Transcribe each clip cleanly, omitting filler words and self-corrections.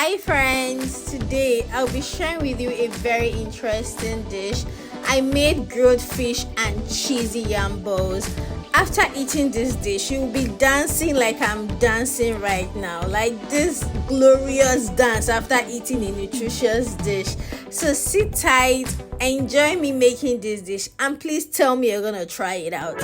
Hi friends, today I'll be sharing with you a very interesting dish. I made grilled fish and cheesy yam balls. After eating this dish, you'll be dancing like I'm dancing right now, like this glorious dance after eating a nutritious dish. So sit tight, enjoy me making this dish, and please tell me you're gonna try it out.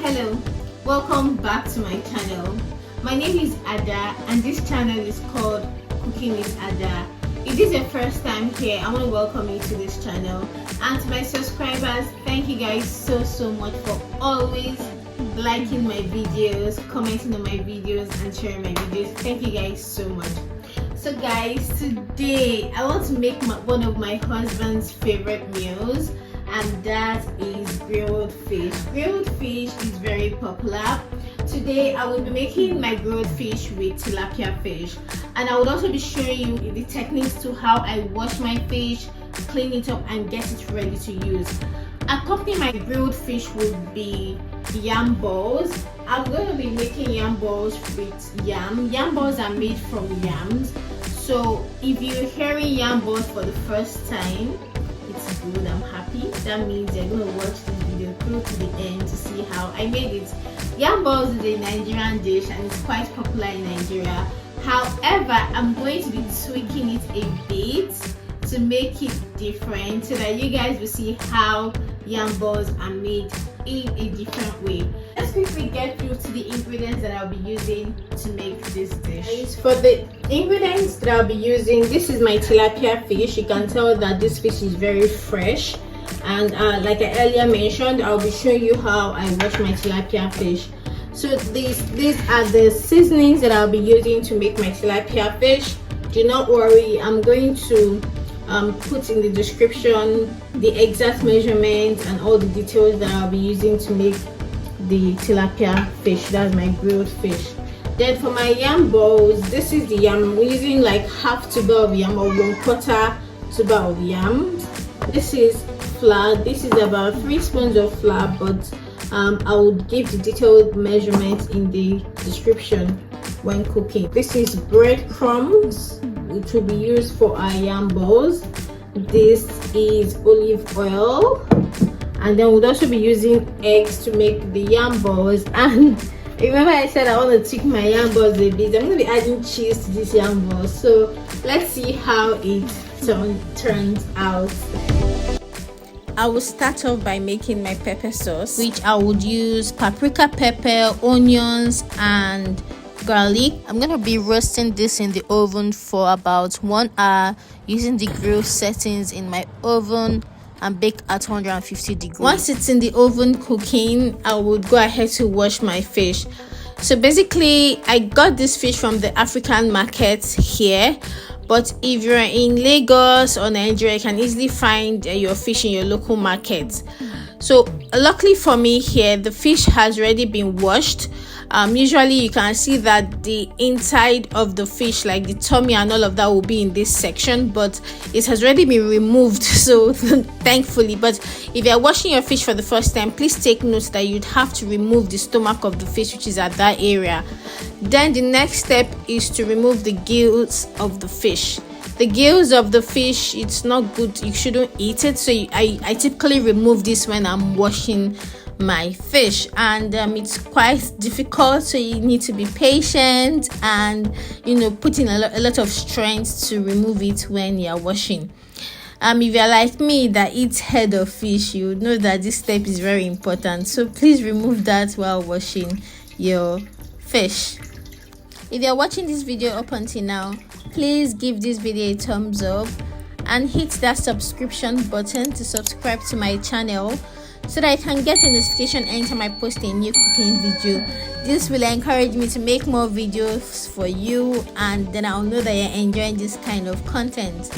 Hello, welcome back to my channel. My name is Ada and this channel is called Cooking with Ada. If this is your first time here, I want to welcome you to this channel. And to my subscribers, thank you guys so much for always liking my videos, commenting on my videos and sharing my videos. Thank you guys so much. So guys, today I want to make one of my husband's favorite meals, and that is grilled fish. Grilled fish is very popular. Today I will be making my grilled fish with tilapia fish, and I will also be showing you the techniques to how I wash my fish, clean it up and get it ready to use. Accompanying my grilled fish would be yam balls. I'm going to be making yam balls with yam. Yam balls are made from yams. So if you're hearing yam balls for the first time, it's good, I'm happy. That means you're going to watch this video through to the end to see how I made it. Yam balls is a Nigerian dish and it's quite popular in Nigeria. However, I'm going to be tweaking it a bit to make it different so that you guys will see how yam balls are made in a different way. Let's quickly get through to the ingredients that I'll be using to make this dish. For the ingredients that I'll be using, this is my tilapia fish. You can tell that this fish is very fresh, and like I earlier mentioned, I'll be showing you how I wash my tilapia fish. So these are the seasonings that I'll be using to make my tilapia fish. Do not worry, I'm going to put in the description the exact measurements and all the details that I'll be using to make the tilapia fish. That's my grilled fish. Then for my yam balls, this is the yam. I'm using like half tuber of yam or 1/4 tuber of yam. This is flour. This is about 3 spoons of flour, but I will give the detailed measurements in the description when cooking. This is breadcrumbs, which will be used for our yam balls. This is olive oil, and then we'll also be using eggs to make the yam balls. And remember I said I want to tweak my yam balls a bit. I'm going to be adding cheese to these yam balls, so let's see how it turns out. I will start off by making my pepper sauce, which I would use paprika pepper, onions and garlic. I'm gonna be roasting this in the oven for about 1 hour using the grill settings in my oven and bake at 150 degrees. Once it's in the oven cooking, I would go ahead to wash my fish. So basically I got this fish from the African markets here, but if you're in Lagos or Nigeria, you can easily find your fish in your local market. So luckily for me here, the fish has already been washed. Usually you can see that the inside of the fish, like the tummy and all of that, will be in this section, but it has already been removed, so thankfully. But if you're washing your fish for the first time, please take note that you'd have to remove the stomach of the fish, which is at that area. Then the next step is to remove the gills of the fish. The gills of the fish, it's not good, you shouldn't eat it, so I typically remove this when I'm washing my fish, and it's quite difficult, so you need to be patient and put in a lot of strength to remove it when you're washing. If you're like me that eats head of fish, you know that this step is very important, so please remove that while washing your fish. If you're watching this video up until now, please give this video a thumbs up and hit that subscription button to subscribe to my channel so that I can get a notification anytime I post a new cooking video. This will encourage me to make more videos for you, and then I'll know that you're enjoying this kind of content.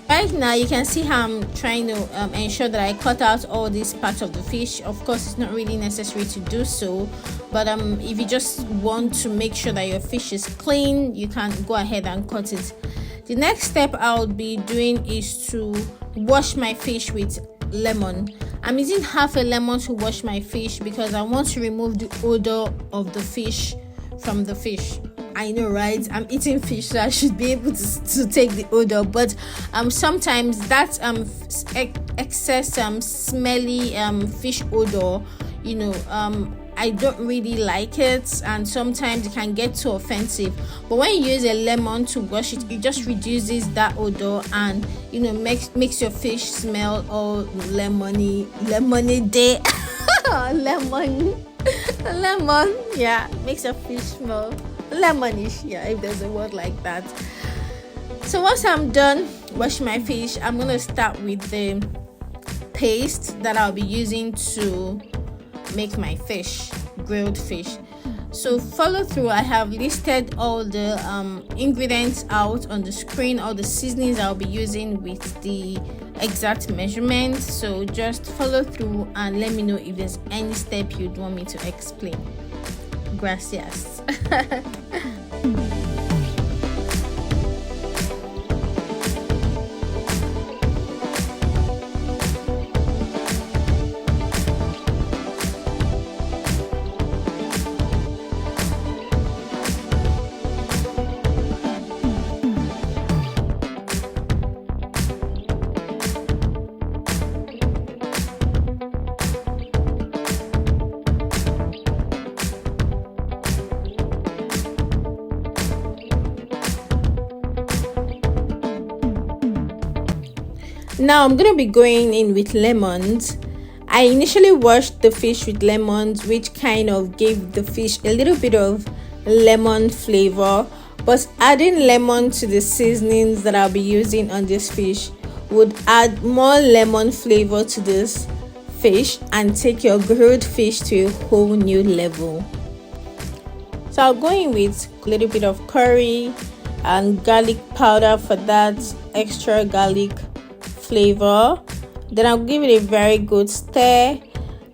Right now you can see how I'm trying to ensure that I cut out all these parts of the fish. Of course, it's not really necessary to do so, but if you just want to make sure that your fish is clean, you can go ahead and cut it. The next step I'll be doing is to wash my fish with lemon. I'm using half a lemon to wash my fish because I want to remove the odor of the fish from the fish. I know, right? I'm eating fish, so I should be able to take the odor, but sometimes that excess smelly fish odor, I don't really like it, and sometimes it can get too offensive. But when you use a lemon to wash it, it just reduces that odor and makes your fish smell all lemony day. lemon, yeah, makes your fish smell lemonish, yeah, if there's a word like that. So once I'm done washing my fish, I'm gonna start with the paste that I'll be using to make my grilled fish. So follow through. I have listed all the ingredients out on the screen, all the seasonings I'll be using with the exact measurements. So just follow through and let me know if there's any step you'd want me to explain. Gracias. Now I'm gonna be going in with lemons. I initially washed the fish with lemons, which kind of gave the fish a little bit of lemon flavor, but adding lemon to the seasonings that I'll be using on this fish would add more lemon flavor to this fish and take your grilled fish to a whole new level. So I'll go in with a little bit of curry and garlic powder for that extra garlic flavor. Then I'll give it a very good stir,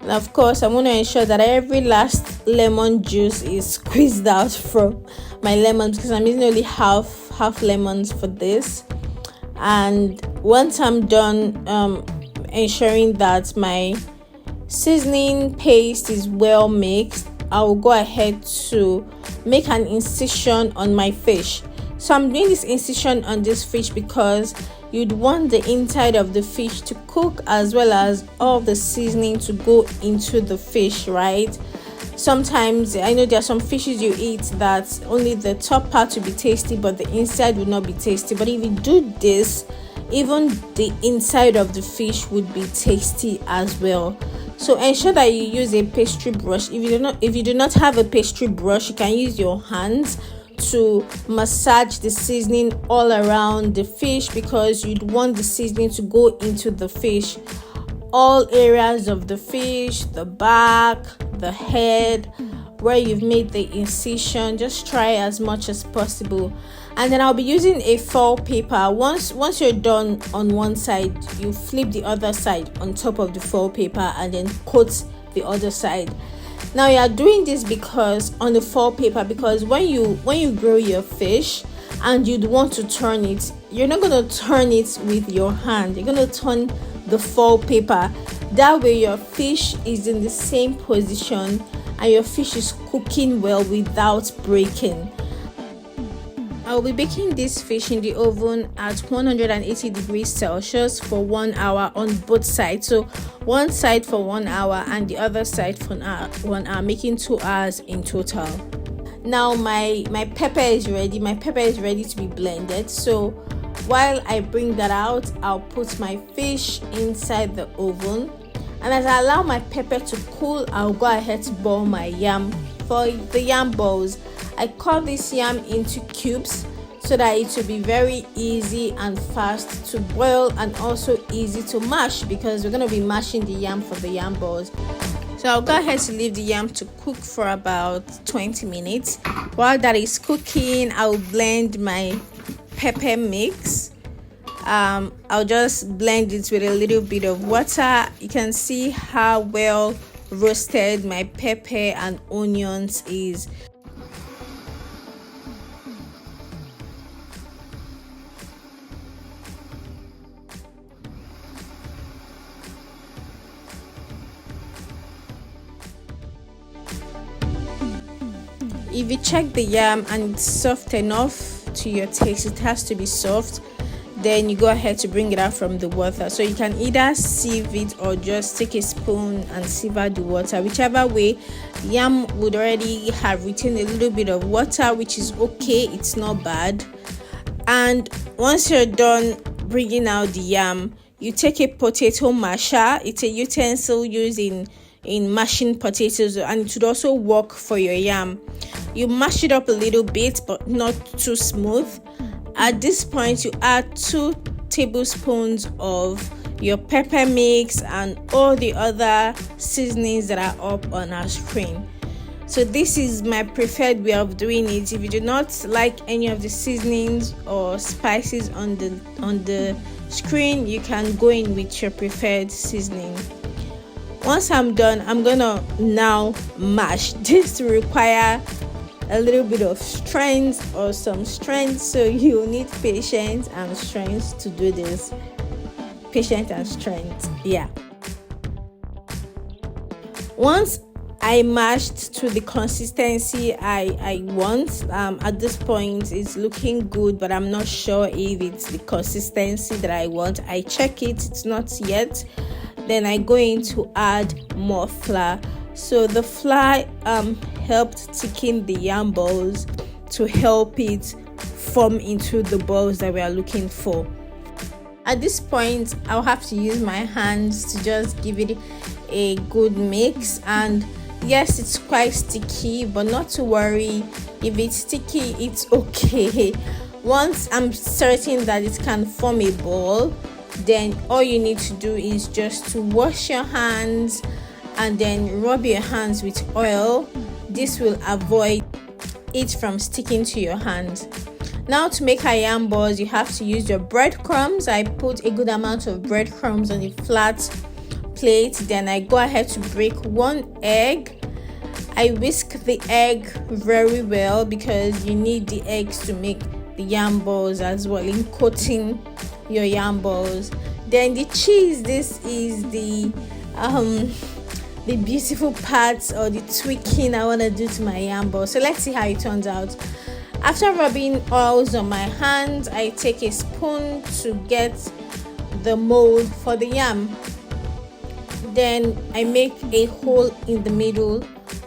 and of course I'm going to ensure that every last lemon juice is squeezed out from my lemons, because I'm using only half lemons for this. And once I'm done ensuring that my seasoning paste is well mixed, I will go ahead to make an incision on my fish. So I'm doing this incision on this fish because you'd want the inside of the fish to cook as well as all the seasoning to go into the fish, right? Sometimes I know there are some fishes you eat that only the top part will be tasty but the inside will not be tasty. But if you do this, even the inside of the fish would be tasty as well. So ensure that you use a pastry brush. If you do not have a pastry brush, you can use your hands to massage the seasoning all around the fish, because you'd want the seasoning to go into the fish, all areas of the fish, the back, the head, where you've made the incision. Just try as much as possible. And then I'll be using a foil paper. Once you're done on one side, you flip the other side on top of the foil paper and then coat the other side. Now you are doing this because on the foil paper, because when you grill your fish and you'd want to turn it, you're not going to turn it with your hand. You're going to turn the foil paper. That way your fish is in the same position and your fish is cooking well without breaking. I'll be baking this fish in the oven at 180 degrees Celsius for 1 hour on both sides. So one side for 1 hour and the other side for 1 hour, making 2 hours in total. Now my pepper is ready. My pepper is ready to be blended. So while I bring that out, I'll put my fish inside the oven. And as I allow my pepper to cool, I'll go ahead to boil my yam. For the yam balls, I cut this yam into cubes so that it will be very easy and fast to boil and also easy to mash, because we're going to be mashing the yam for the yam balls. So I'll go ahead to leave the yam to cook for about 20 minutes. While that is cooking, I'll blend my pepper mix. I'll just blend it with a little bit of water. You can see how well roasted my pepper and onions is. If you check the yam and it's soft enough to your taste, it has to be soft, then you go ahead to bring it out from the water. So you can either sieve it or just take a spoon and sieve out the water. Whichever way, yam would already have retained a little bit of water, which is okay, it's not bad. And once you're done bringing out the yam, you take a potato masher. It's a utensil used in mashing potatoes, and it would also work for your yam. You mash it up a little bit, but not too smooth. At this point, you add 2 tablespoons of your pepper mix and all the other seasonings that are up on our screen. So this is my preferred way of doing it. If you do not like any of the seasonings or spices on the screen, you can go in with your preferred seasoning. Once I'm done, I'm gonna now mash. This will require a little bit of strength or some strength, so you need patience and strength to do this. Patience and strength, yeah. Once I mashed to the consistency I want, at this point it's looking good, but I'm not sure if it's the consistency that I want. I check it, it's not yet. Then I go in to add more flour. So the flour helped thicken the yam balls to help it form into the balls that we are looking for. At this point, I'll have to use my hands to just give it a good mix. And yes, it's quite sticky, but not to worry. If it's sticky, it's okay. Once I'm certain that it can form a ball, then all you need to do is just to wash your hands and then rub your hands with oil. This will avoid it from sticking to your hands. Now to make our yam balls, you have to use your breadcrumbs. I put a good amount of breadcrumbs on a flat plate. Then I go ahead to break 1 egg. I whisk the egg very well because you need the eggs to make the yam balls as well in coating your yam balls. Then the cheese, this is the beautiful parts or the tweaking I want to do to my yam ball. So let's see how it turns out. After rubbing oils on my hands, I take a spoon to get the mold for the yam. Then I make a hole in the middle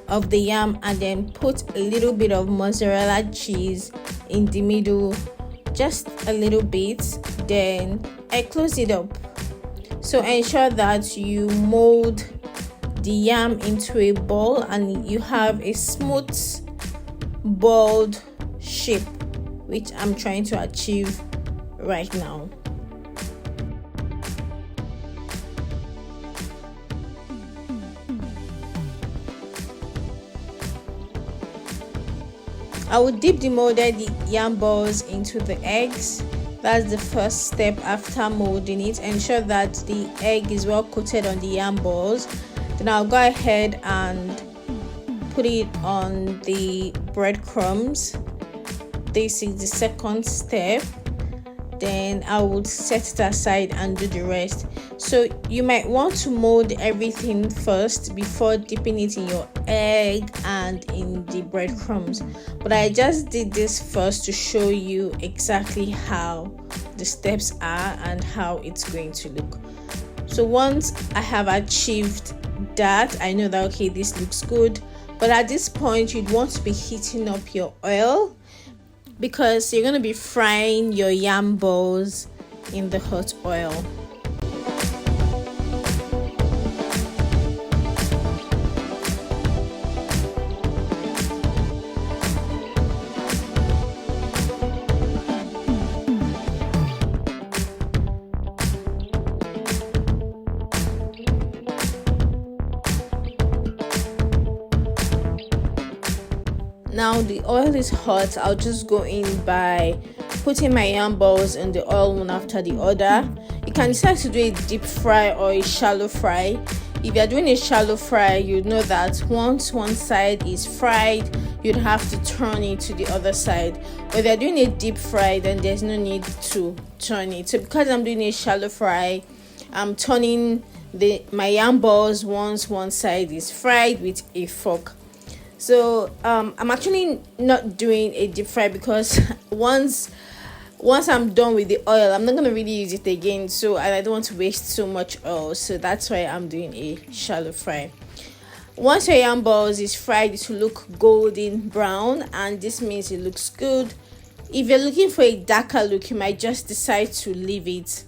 of the yam and then put a little bit of mozzarella cheese in the middle, just a little bit. Then I close it up. So ensure that you mold the yam into a ball and you have a smooth balled shape, which I'm trying to achieve right now. I will dip the molded yam balls into the eggs. That's the first step after molding it. Ensure that the egg is well coated on the yam balls. Then I'll go ahead and put it on the breadcrumbs. This is the second step. Then I would set it aside and do the rest. So you might want to mold everything first before dipping it in your egg and in the breadcrumbs, but I just did this first to show you exactly how the steps are and how it's going to look. So once I have achieved that, I know that okay, this looks good, but at this point you'd want to be heating up your oil because you're going to be frying your yam balls in the hot oil. Now the oil is hot. I'll just go in by putting my yam balls in the oil one after the other. You can decide to do a deep fry or a shallow fry. If you're doing a shallow fry, you know that once one side is fried, you'd have to turn it to the other side. But if you're doing a deep fry, then there's no need to turn it. So because I'm doing a shallow fry, I'm turning my yam balls once one side is fried with a fork. So I'm actually not doing a deep fry because once I'm done with the oil, I'm not gonna really use it again, so I don't want to waste so much oil. So that's why I'm doing a shallow fry. Once your yam balls is fried, it will look golden brown, and this means it looks good. If you're looking for a darker look, you might just decide to leave it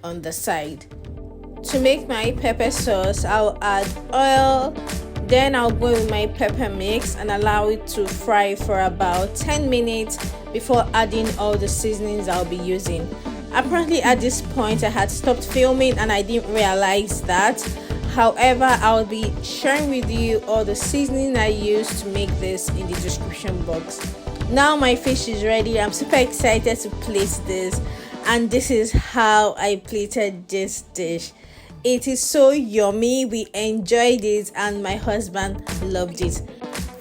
on the side. To make my pepper sauce, I'll add oil, then I'll go with my pepper mix and allow it to fry for about 10 minutes before adding all the seasonings I'll be using. Apparently at this point I had stopped filming and I didn't realize that. However, I'll be sharing with you all the seasoning I used to make this in the description box. Now my fish is ready. I'm super excited to plate this, and this is how I plated this dish. It is so yummy. We enjoyed it and my husband loved it.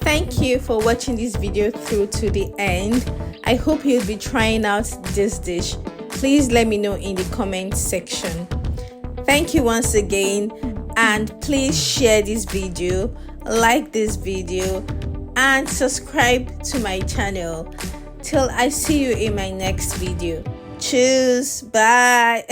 Thank you for watching this video through to the end. I hope you'll be trying out this dish. Please let me know in the comment section. Thank you once again, and please share this video, like this video, and subscribe to my channel. Till I see you in my next video. Cheers. Bye.